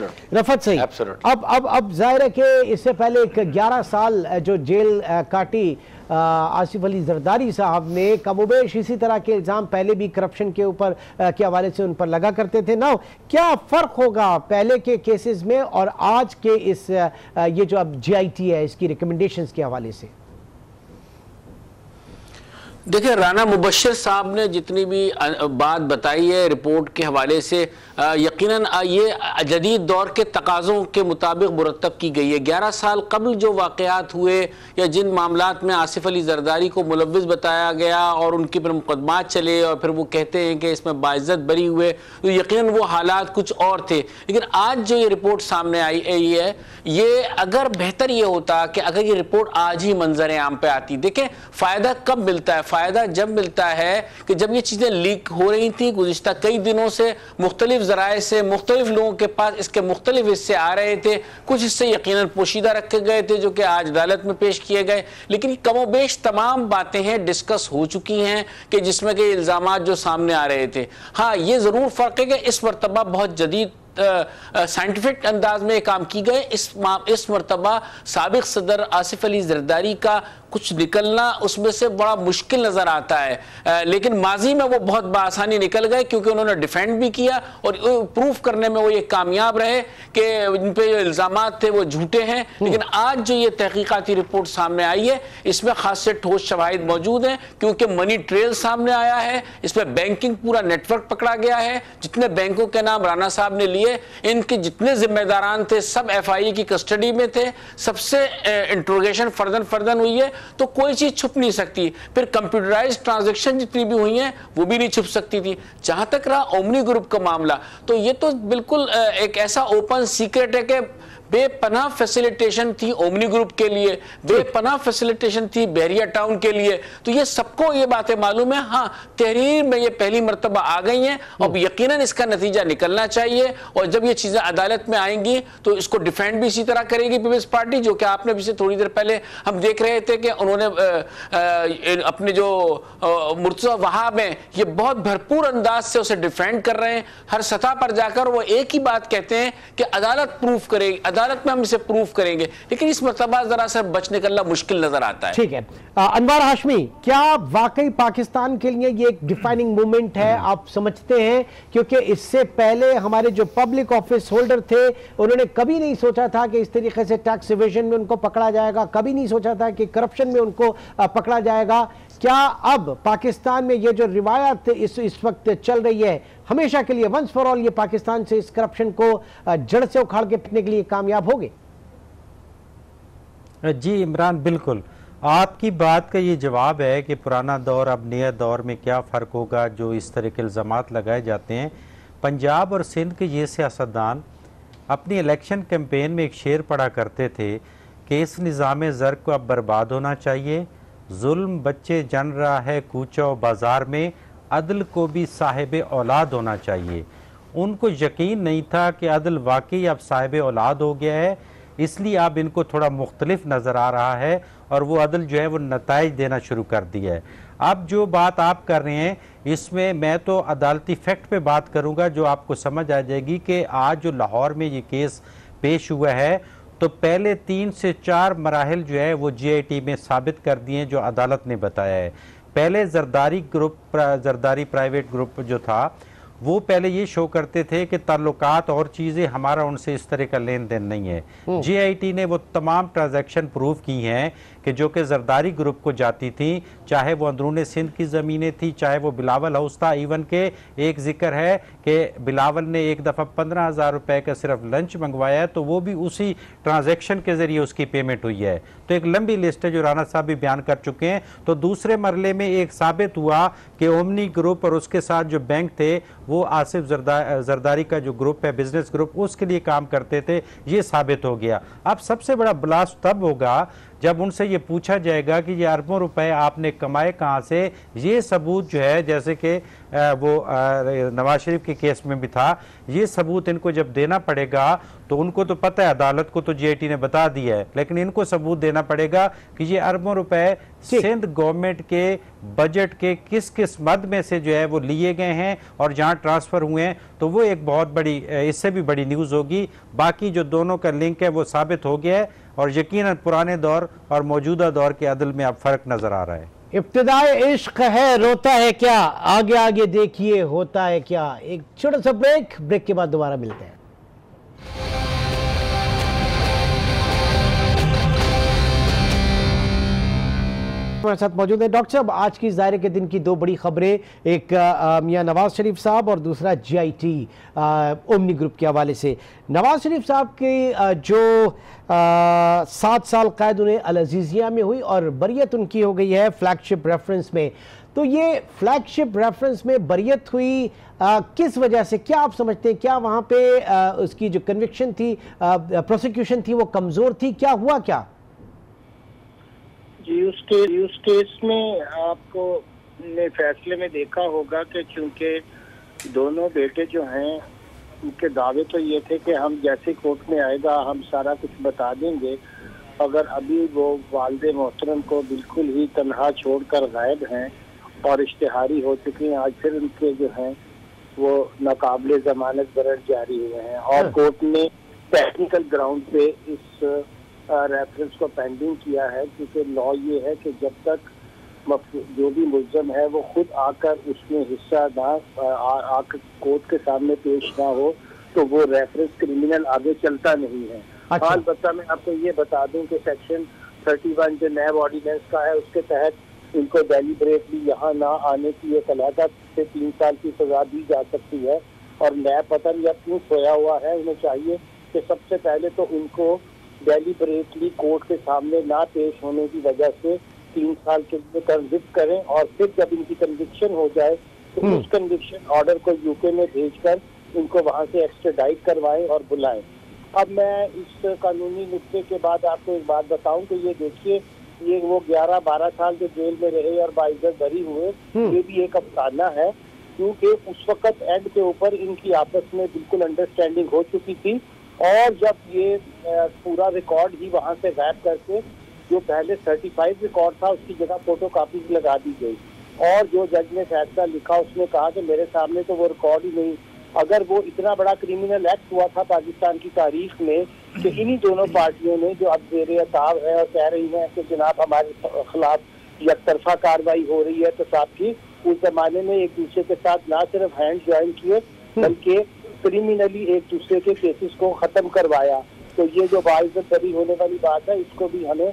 अब जाहिर है कि इससे पहले 11 साल जो जेल काटी आसिफ अली जरदारी साहब ने, कमोबेश इसी तरह के इल्ज़ाम पहले भी करप्शन के ऊपर के हवाले से उन पर लगा करते थे ना। क्या फ़र्क होगा पहले के केसेस में और आज के इस ये जो अब JIT है इसकी रिकमेंडेशंस के हवाले से? देखिए, राना मुबश्शिर साहब ने जितनी भी बात बताई है रिपोर्ट के हवाले से, यकीनन ये जदीद दौर के तकाज़ों के मुताबिक मुरतब की गई है। 11 साल कबल जो वाक़यात हुए या जिन मामलात में आसिफ अली जरदारी को मुलव्विस बताया गया और उनके पर मुकदमात चले और फिर वो कहते हैं कि इसमें बाइज्जत बरी हुए, तो यकीनन वो हालात कुछ और थे। लेकिन आज जो ये रिपोर्ट सामने आई है, ये अगर बेहतर ये होता कि अगर ये रिपोर्ट आज ही मंजर आम पे आती। देखें, फ़ायदा कब मिलता है? फ़ायदा जब मिलता है कि जब ये चीज़ें लीक हो रही थी गुज़िश्ता कई दिनों से, मुख्तलिफ ज़राए से मुख्तलिफ लोगों के पास इसके मुख्तलिफ हिस्से आ रहे थे, कुछ हिस्से यकीनन पोशीदा रखे गए थे जो कि आज अदालत में पेश किए गए, लेकिन कमोबेश तमाम बातें हैं डिस्कस हो चुकी हैं कि जिसमें कि इल्ज़ामात जो सामने आ रहे थे। हाँ, ये ज़रूर फ़र्क है कि इस मरतबा बहुत जदीद साइंटिफिक अंदाज में काम की गए। इस मरतबा साबिक सदर आसिफ अली जरदारी का कुछ निकलना उसमें से बड़ा मुश्किल नजर आता है, लेकिन माजी में वो बहुत बआसानी निकल गए क्योंकि उन्होंने डिफेंड भी किया और प्रूफ करने में वो ये कामयाब रहे कि इन पे जो इल्जामात थे वो झूठे हैं। लेकिन आज जो ये तहकीकाती रिपोर्ट सामने आई है इसमें खासे ठोस शवाहिद मौजूद हैं, क्योंकि मनी ट्रेल सामने आया है, इसमें बैंकिंग पूरा नेटवर्क पकड़ा गया है। जितने बैंकों के नाम राना साहब ने लिए, इनके जितने जिम्मेदारान थे सब FIA की कस्टडी में थे, सबसे इंट्रोगेशन फर्दन हुई है, तो कोई चीज छुप नहीं सकती। फिर कंप्यूटराइज्ड ट्रांजैक्शन जितनी भी हुई हैं वो भी नहीं छुप सकती थी। जहां तक रहा ओमनी ग्रुप का मामला, तो ये तो बिल्कुल एक ऐसा ओपन सीक्रेट है कि बेपनाह फैसिलिटेशन थी ओमनी ग्रुप के लिए, बेपनाह फैसिलिटेशन थी बहरिया टाउन के लिए, तो ये सबको ये बातें मालूम है। हाँ, तहरीर में ये पहली मरतबा आ गई हैं और यकीनन इसका नतीजा निकलना चाहिए, और जब ये चीजें अदालत में आएंगी तो इसको डिफेंड भी इसी तरह करेगी पीपल्स पार्टी, जो कि आपने भी से थोड़ी देर पहले हम देख रहे थे कि उन्होंने अपने जो मुर्तज़ा वहाब हैं ये बहुत भरपूर अंदाज से उसे डिफेंड कर रहे हैं। हर सतह पर जाकर वो एक ही बात कहते हैं कि अदालत प्रूफ करेगी, अदालत में हम इसे प्रूफ करेंगे, लेकिन इस मरतबा जरा सा बच निकलना मुश्किल नजर आता है। ठीक है, अनवर हाशमी, क्या वाकई पाकिस्तान के लिए ये एक डिफाइनिंग मूवमेंट है, आप समझते हैं? क्योंकि इससे पहले हमारे जो पब्लिक ऑफिस होल्डर थे उन्होंने कभी नहीं सोचा था कि इस तरीके से टैक्स इवेजन में उनको पकड़ा जाएगा, कभी नहीं सोचा था कि करप्शन में उनको पकड़ा जाएगा। क्या अब पाकिस्तान में ये जो रिवायत इस वक्त चल रही है हमेशा के लिए वंस फॉर ऑल, ये पाकिस्तान से इस करप्शन को जड़ से उखाड़ के फेंकने के लिए कामयाब होंगे? जी इमरान, बिल्कुल आपकी बात का ये जवाब है कि पुराना दौर अब नया दौर में क्या फ़र्क होगा जो इस तरह के इल्ज़ामात लगाए जाते हैं। पंजाब और सिंध के ये सियासतदान अपनी इलेक्शन कैंपेन में एक शेर पढ़ा करते थे कि इस निज़ाम ज़र को अब बर्बाद होना चाहिए, जुल्म बच्चे जन रहा है कूचा बाज़ार में, अदल को भी साहिब औलाद होना चाहिए। उनको यकीन नहीं था कि अदल वाकई अब साहिब औलाद हो गया है, इसलिए अब इनको थोड़ा मुख्तलिफ नज़र आ रहा है और वो अदल जो है वो नताइज देना शुरू कर दिया है। अब जो बात आप कर रहे हैं इसमें मैं तो अदालती फैक्ट पे बात करूंगा जो आपको समझ आ जाएगी कि आज जो लाहौर में ये केस पेश हुआ है तो पहले 3 से 4 मराहिल जो है वो GIT में साबित कर दिए जो अदालत ने बताया है। पहले जरदारी प्राइवेट ग्रुप जो था वो पहले ये शो करते थे कि ताल्लुकात और चीज़ें, हमारा उनसे इस तरह का लेन देन नहीं है। GIT ने वो तमाम ट्रांजैक्शन प्रूव की हैं कि जो कि जरदारी ग्रुप को जाती थी, चाहे वो अंदरून सिंध की ज़मीनें थी, चाहे वो बिलावल हाउस था। इवन के एक जिक्र है कि बिलावल ने एक दफ़ा 15,000 रुपये का सिर्फ लंच मंगवाया है, तो वो भी उसी ट्रांजैक्शन के ज़रिए उसकी पेमेंट हुई है। तो एक लंबी लिस्ट है जो राना साहब भी बयान कर चुके हैं। तो दूसरे मरले में एक साबित हुआ कि ओमनी ग्रुप और उसके साथ जो बैंक थे वो आसिफ जरदारी का जो ग्रुप है, बिजनेस ग्रुप, उसके लिए काम करते थे, ये साबित हो गया। अब सबसे बड़ा ब्लास्ट तब होगा जब उनसे ये पूछा जाएगा कि ये अरबों रुपए आपने कमाए कहाँ से। ये सबूत जो है, जैसे कि वो नवाज शरीफ के केस में भी था, ये सबूत इनको जब देना पड़ेगा तो उनको तो पता है, अदालत को तो GIT ने बता दिया है, लेकिन इनको सबूत देना पड़ेगा कि ये अरबों रुपए सिंध गवर्नमेंट के बजट के किस किस मद में से जो है वो लिए गए हैं और जहाँ ट्रांसफ़र हुए हैं। तो वो एक बहुत बड़ी, इससे भी बड़ी न्यूज़ होगी। बाकी जो दोनों का लिंक है वो साबित हो गया है और यकीनन पुराने दौर और मौजूदा दौर के अदल में अब फ़र्क नज़र आ रहा है। इब्तिदाए इश्क है रोता है क्या, आगे आगे देखिए होता है क्या। एक छोटा सा ब्रेक के बाद दोबारा मिलते हैं। हमारे साथ मौजूद है डॉक्टर साहब। आज की ज़ाहिर के दिन की दो बड़ी खबरें, एक मियां नवाज शरीफ साहब और दूसरा GIT ओमनी ग्रुप के हवाले से। नवाज शरीफ साहब की जो 7 साल कैद उन्हें अल अजीज़िया में हुई और बरियत उनकी हो गई है फ्लैगशिप रेफरेंस में। तो ये फ्लैगशिप रेफरेंस में बरियत हुई किस वजह से, क्या आप समझते हैं? क्या वहाँ पे उसकी जो कन्विक्शन थी, प्रोसिक्यूशन थी, वो कमज़ोर थी? क्या हुआ क्या जी उस केस में आपको ने फैसले में देखा होगा कि चूंकि दोनों बेटे जो हैं उनके दावे तो ये थे कि हम जैसे कोर्ट में आएगा हम सारा कुछ बता देंगे। अगर अभी वो वालिद मोहतरम को बिल्कुल ही तन्हा छोड़कर गायब हैं और इश्तिहारी हो चुकी हैं, आज फिर उनके जो हैं वो नाकाबिले जमानत वारंट जारी हुए हैं और कोर्ट ने टेक्निकल ग्राउंड पे इस रेफरेंस को पेंडिंग किया है, क्योंकि लॉ ये है कि जब तक जो भी मुल्ज़म है वो खुद आकर उसमें हिस्सा ना आकर कोर्ट के सामने पेश ना हो तो वो रेफरेंस क्रिमिनल आगे चलता नहीं है। अच्छा। अलबत्ता मैं आपको ये बता दूं कि सेक्शन 31 जो नैब ऑर्डिनेंस का है उसके तहत इनको डेलिबरेटली यहाँ ना आने की एक अलहदा से 3 साल की सजा दी जा सकती है। और नैब पता नहीं क्यों सोया हुआ है, उन्हें चाहिए कि सबसे पहले तो उनको डेलिबरेटली कोर्ट के सामने ना पेश होने की वजह से 3 साल के लिए कन्विक्ट करें और फिर जब इनकी कन्विक्शन हो जाए तो उस कन्विक्शन ऑर्डर को UK में भेजकर इनको वहां से एक्स्ट्राडाइट करवाएं और बुलाएं। अब मैं इस कानूनी नुक्ते के बाद आपको एक बात बताऊं कि ये देखिए, ये वो 11-12 साल जो जेल में रहे और बाइज्जत बरी हुए, ये भी एक अफसाना है, क्योंकि उस वक्त एंड के ऊपर इनकी आपस में बिल्कुल अंडरस्टैंडिंग हो चुकी थी और जब ये पूरा रिकॉर्ड ही वहां से गायब करके जो पहले सर्टिफाइड रिकॉर्ड था उसकी जगह फोटो कापीज लगा दी गई और जो जज ने फैसला लिखा उसने कहा कि मेरे सामने तो वो रिकॉर्ड ही नहीं। अगर वो इतना बड़ा क्रिमिनल एक्ट हुआ था पाकिस्तान की तारीख में कि इन्हीं दोनों पार्टियों ने जो अब जेर ताब है और कह रही हैं कि जनाब हमारे खिलाफ यकतरफा कार्रवाई हो रही है, तो साहब की उस जमाने में एक दूसरे के साथ ना सिर्फ हैंड ज्वाइन किए बल्कि क्रिमिनली एक दूसरे के केसेस को खत्म करवाया। तो ये जो बाइज्जत बरी होने वाली बात है, इसको भी हमें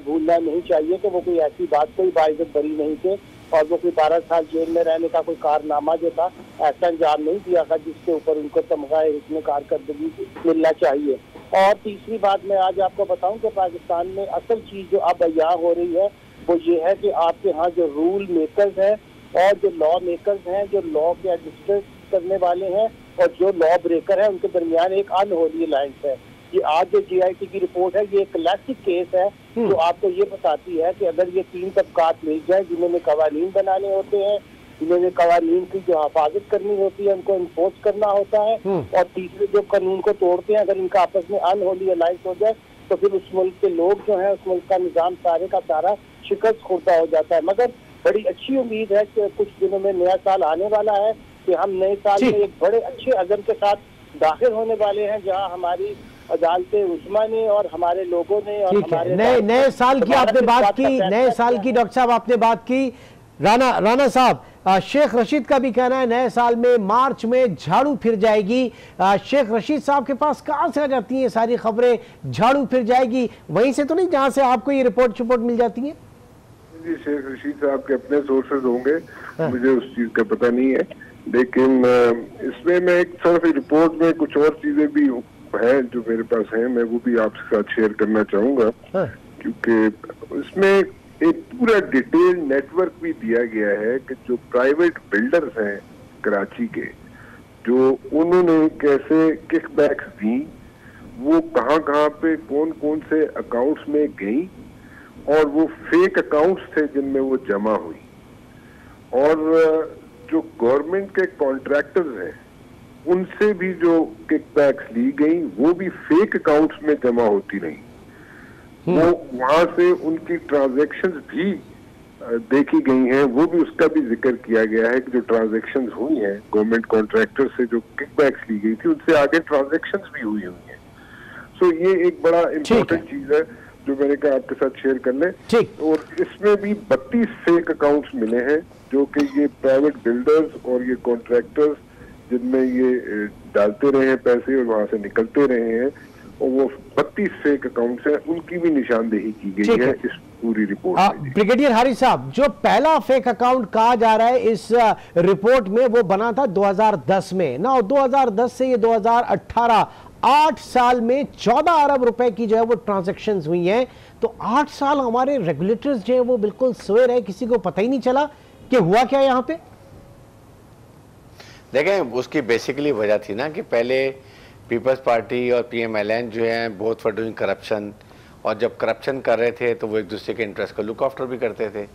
भूलना नहीं चाहिए कि वो कोई ऐसी बात, कोई बाइज्जत बरी नहीं थे और वो कोई 12 साल जेल में रहने का कोई कारनामा जो था ऐसा अंजाम नहीं दिया था जिसके ऊपर उनको तमगाए हुस्न कारकर्दगी मिलना चाहिए। और तीसरी बात मैं आज आपको बताऊं कि पाकिस्तान में असल चीज जो अब यहाँ हो रही है वो ये है कि आपके यहाँ जो रूल मेकर्स हैं और जो लॉ मेकर्स हैं, जो लॉ के एडमिनिस्ट्रेट करने वाले हैं और जो लॉ ब्रेकर है, उनके दरमियान एक अनहोली अलायंस है। ये आज जो GIT की रिपोर्ट है, ये एक क्लासिक केस है जो आपको ये बताती है कि अगर ये 3 तबकात मिल जाए जिन्होंने कवानीन बनाने होते हैं, जिन्होंने कवानीन की जो हिफाजत करनी होती है, उनको इन्फोर्स करना होता है, और तीसरे जो कानून को तोड़ते हैं, अगर इनका आपस में अनहोली अलायंस हो जाए तो फिर उस मुल्क के लोग जो है, उस मुल्क का निजाम सारे का सारा शिकस्त खुर्दा हो जाता है। मगर बड़ी अच्छी उम्मीद है कि कुछ दिनों में नया साल आने वाला है कि हम नए साल में एक बड़े अच्छे अज़म के साथ दाखिल होने वाले हैं, जहां हमारी अदालतें उस्मा ने और हमारे लोगों ने और हमारे नए साल की आपने बात की, नए साल की डॉक्टर साहब आपने बात की। राना साहब, शेख रशीद का भी कहना है नए साल में मार्च में झाड़ू फिर जाएगी। शेख रशीद साहब के पास कहाँ से आ जाती हैं सारी खबरें झाड़ू फिर जाएगी? वहीं से तो नहीं जहाँ से आपको ये रिपोर्ट मिल जाती है? जी, शेख रशीद साहब के अपने सोर्सेज होंगे, मुझे उस चीज का पता नहीं है, लेकिन इसमें मैं एक सिर्फ रिपोर्ट में कुछ और चीजें भी हैं जो मेरे पास हैं, मैं वो भी आपके साथ शेयर करना चाहूंगा, क्योंकि इसमें एक पूरा डिटेल नेटवर्क भी दिया गया है कि जो प्राइवेट बिल्डर्स हैं कराची के, जो उन्होंने कैसे किकबैक्स दी, वो कहाँ कहाँ पे कौन कौन से अकाउंट्स में गई, और वो फेक अकाउंट्स थे जिनमें वो जमा हुई, और जो गवर्नमेंट के कॉन्ट्रैक्टर्स हैं उनसे भी जो किकबैक्स ली गई वो भी फेक अकाउंट्स में जमा होती रही। वो वहां से उनकी ट्रांजैक्शंस भी देखी गई हैं, वो भी उसका भी जिक्र किया गया है कि जो ट्रांजैक्शंस हुई हैं गवर्नमेंट कॉन्ट्रैक्टर से, जो किकबैक्स ली गई थी, उनसे आगे ट्रांजैक्शंस भी हुई हैं। सो ये एक बड़ा इम्पोर्टेंट चीज है जो मैंने कहा आपके साथ शेयर कर लें। और इसमें भी 32 फेक अकाउंट्स मिले हैं जो कि ये प्राइवेट बिल्डर्स और ये कॉन्ट्रैक्टर्स जिनमें ये डालते रहे हैं पैसे और वहां से निकलते रहे हैं, और वो 32 फेक अकाउंट्स हैं, उनकी भी निशानदेही की गई है इस पूरी रिपोर्ट में। ब्रिगेडियर हारिस साहब, जो पहला फेक अकाउंट कहा जा रहा है इस रिपोर्ट में, वो बना था 2010 में ना, 2010 से ये 2018 8 साल में 14 अरब रुपए की जो है वो ट्रांजैक्शंस हुई हैं। तो 8 साल हमारे रेगुलेटर्स जो है वो बिल्कुल सोए रहे, किसी को पता ही नहीं चला कि हुआ क्या यहाँ पे। देखें, उसकी बेसिकली वजह थी ना कि पहले पीपल्स पार्टी और PMLN जो है बोथ फॉर डूइंग करप्शन, और जब करप्शन कर रहे थे तो वो एक दूसरे के इंटरेस्ट को लुक आफ्टर भी करते थे।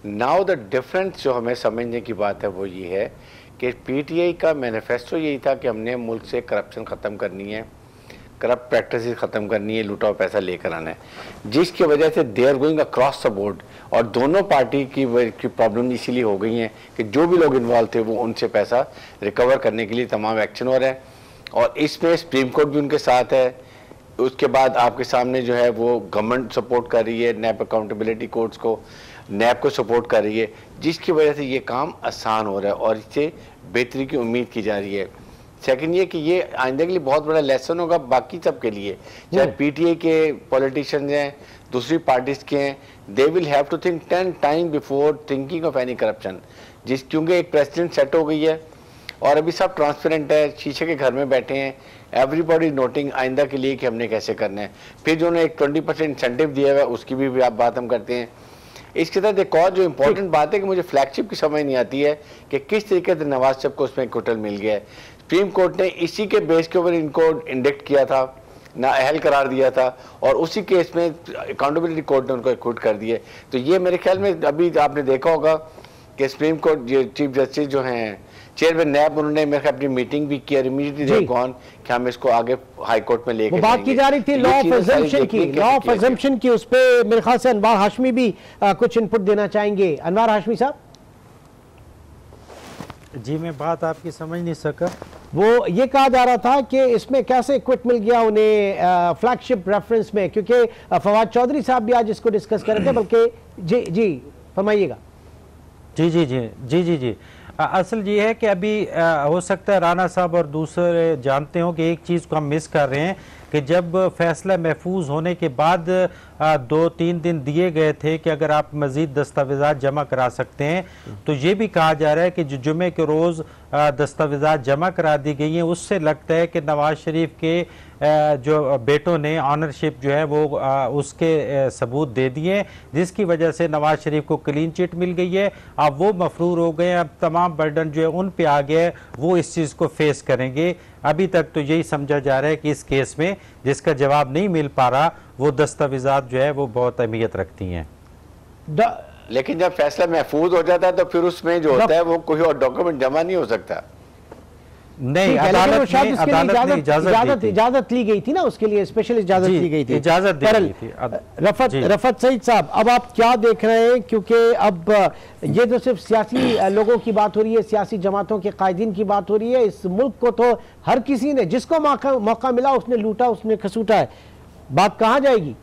नाउ द डिफरेंस जो हमें समझने की बात है वो ये है कि PTI का मैनिफेस्टो यही था कि हमने मुल्क से करप्शन ख़त्म करनी है, करप्ट प्रैक्टिस ख़त्म करनी है, लूटा हुआ पैसा लेकर आना है, जिसकी वजह से they are going across the board. और दोनों पार्टी की प्रॉब्लम इसीलिए हो गई हैं कि जो भी लोग इन्वॉल्व थे वो उनसे पैसा रिकवर करने के लिए तमाम एक्शन हो रहा है, और इसमें सुप्रीम कोर्ट भी उनके साथ है। उसके बाद आपके सामने जो है वो गवर्नमेंट सपोर्ट कर रही है, नैब अकाउंटेबिलिटी कोर्ट्स को, नैब को सपोर्ट कर रही है, जिसकी वजह से ये काम आसान हो रहा है और इससे बेहतरी की उम्मीद की जा रही है। सेकंड ये कि ये आइंदा के लिए बहुत बड़ा लेसन होगा बाकी सब के लिए, चाहे PTI के पॉलिटिशियंस हैं, दूसरी पार्टीज के हैं, they will have to think 10 time before thinking of any corruption. क्योंकि एक प्रेसिडेंट सेट हो गई है और अभी सब ट्रांसपेरेंट है, शीशे के घर में बैठे हैं, एवरीबॉडी नोटिंग आइंदा के लिए कि हमने कैसे करना है। फिर जो उन्होंने एक 20% इंसेंटिव दिया हुआ है उसकी भी आप बात हम करते हैं। इसके तहत एक और जो इम्पोर्टेंट बात है कि मुझे फ्लैगशिप की समझ नहीं आती है कि किस तरीके से नवाज शरीफ को उसमें क्विटल मिल गया है। सुप्रीम कोर्ट ने इसी के बेस के ऊपर इनको इंडिक्ट किया था, ना अहल करार दिया था, और उसी केस में अकाउंटेबिलिटी कोर्ट ने उनको क्विट कर दिया। तो ये मेरे ख्याल में अभी आपने देखा होगा कि सुप्रीम कोर्ट चीफ जस्टिस जो हैं चेयरमैन नैब, उन्होंने मेरे अपनी मीटिंग भी किया, इमीडिएटली कौन कि हम इसको आगे हाई कोर्ट में लेके बात की जा रही थी लॉ ऑफ अजम्पशन की, लॉ ऑफ अजम्पशन की। उस पे मेरे ख्याल से अनवार हाशमी भी कुछ इनपुट देना चाहेंगे। अनवार हाशमी साहब। जी, मैं बात आपकी समझ नहीं सका। वो ये कहा जा रहा था कि इसमें कैसे क्विट मिल गया उन्हें फ्लैगशिप रेफरेंस में, क्योंकि फवाद चौधरी साहब भी आज इसको डिस्कस कर रहे थे, बल्कि जी फरमाइएगा। जी असल ये है कि अभी हो सकता है राना साहब और दूसरे जानते हो कि एक चीज़ को हम मिस कर रहे हैं कि जब फैसला महफूज होने के बाद 2-3 दिन दिए गए थे कि अगर आप मज़ीद दस्तावेज़ात जमा करा सकते हैं, तो ये भी कहा जा रहा है कि जो जुमे के रोज़ दस्तावेज़ात जमा करा दी गई हैं, उससे लगता है कि नवाज़ शरीफ के जो बेटों ने ऑनरशिप जो है वो उसके सबूत दे दिए, जिसकी वजह से नवाज़ शरीफ को क्लीन चिट मिल गई है। अब वो मफरूर हो गए, अब तमाम बर्डन जो है उन पे आ गया, वो इस चीज़ को फेस करेंगे। अभी तक तो यही समझा जा रहा है कि इस केस में जिसका जवाब नहीं मिल पा रहा, वो दस्तावेज़ात जो है वो बहुत अहमियत रखती हैं। लेकिन जब फैसला महफूज हो जाता है तो फिर उसमें जो होता है वो कोई और डॉक्यूमेंट जमा नहीं हो सकता। नहीं, इजाजत ली गई थी ना, उसके लिए स्पेशल इजाजत ली गई थी, इजाजत दी गई थी। रफत सईद साहब, अब आप क्या देख रहे हैं, क्योंकि अब ये तो सिर्फ सियासी लोगों की बात हो रही है, सियासी जमातों के कायदीन की बात हो रही है, इस मुल्क को तो हर किसी ने, जिसको मौका मिला उसने लूटा, उसने खसूटा है, बात कहाँ जाएगी?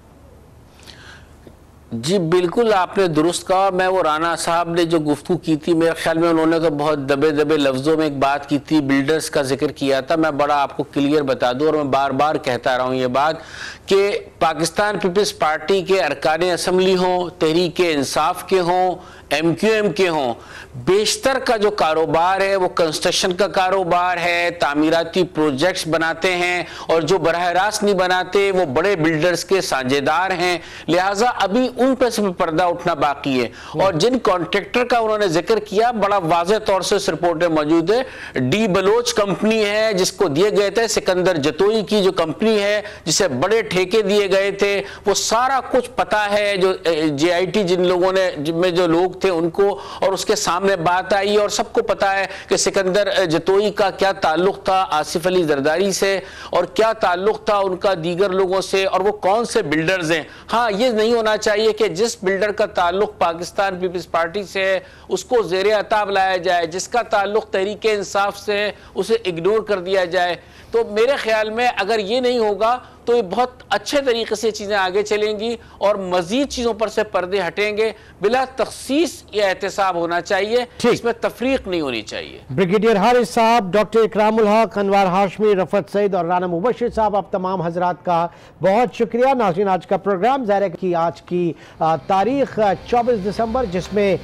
जी बिल्कुल आपने दुरुस्त कहा। मैं वो राना साहब ने जो गुफ्तगू की थी, मेरे ख्याल में उन्होंने तो बहुत दबे दबे लफ्ज़ों में एक बात की थी, बिल्डर्स का जिक्र किया था। मैं बड़ा आपको क्लियर बता दूं और मैं बार बार कहता रहा हूं ये बात कि पाकिस्तान पीपल्स पार्टी के अरकान असम्बली हों, तहरीक इंसाफ के हों, MQM के हों, बेशतर का जो कारोबार है वो कंस्ट्रक्शन का कारोबार है, तामीराती प्रोजेक्ट्स बनाते हैं, और जो बराह रास्त नहीं बनाते वो बड़े बिल्डर्स के साझेदार हैं। लिहाजा अभी उन पर से पर्दा उठना बाकी है। और जिन कॉन्ट्रैक्टर का उन्होंने जिक्र किया, बड़ा वाज़ेह तौर से इस रिपोर्ट में मौजूद है। डी बलोच कंपनी है जिसको दिए गए थे, सिकंदर जतोई की जो कंपनी है जिसे बड़े ठेके दिए गए थे, वो सारा कुछ पता है। जो JIT जिन लोगों ने, जिनमें जो लोग थे उनको, और उसके सामने बात आई, और सबको पता है कि सिकंदर जतोई का क्या ताल्लुक था आसिफ अली जरदारी से, और क्या ताल्लुक था उनका दीगर लोगों से, और वो कौन से बिल्डर्स हैं। हाँ, ये नहीं होना चाहिए कि जिस बिल्डर का ताल्लुक पाकिस्तान पीपल्स पार्टी से है उसको ज़ेरे अताब लाया जाए, जिसका ताल्लुक तहरीक इंसाफ से है उसे इग्नोर कर दिया जाए। तो मेरे ख्याल में अगर ये नहीं होगा तो ये बहुत अच्छे तरीके से चीज़ें आगे चलेंगी और मजीद चीज़ों पर से पर्दे हटेंगे। बिला तखसीस या एहतसाब होना चाहिए, इसमें तफरीक नहीं होनी चाहिए। ब्रिगेडियर हारिस साहब, डॉक्टर इकरामुल हक, अनवार हाशमी, रफत सईद और राना मुबशिर साहब, आप तमाम हजरात का बहुत शुक्रिया। नाज़रीन, आज का प्रोग्राम ज़ाहिर है कि आज की तारीख 24 दिसंबर, जिसमें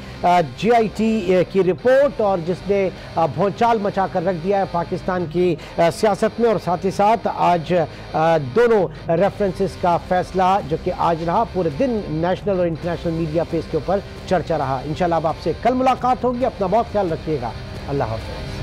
GIT की रिपोर्ट और जिसने भौचाल मचा कर रख दिया है पाकिस्तान की सियासत में, और साथ ही साथ आज दोनों रेफरेंसेस का फैसला जो कि आज रहा, पूरे दिन नेशनल और इंटरनेशनल मीडिया पे इसके ऊपर चर्चा रहा। इंशाल्लाह अब आपसे कल मुलाकात होगी। अपना बहुत ख्याल रखिएगा। अल्लाह हाफ़िज़।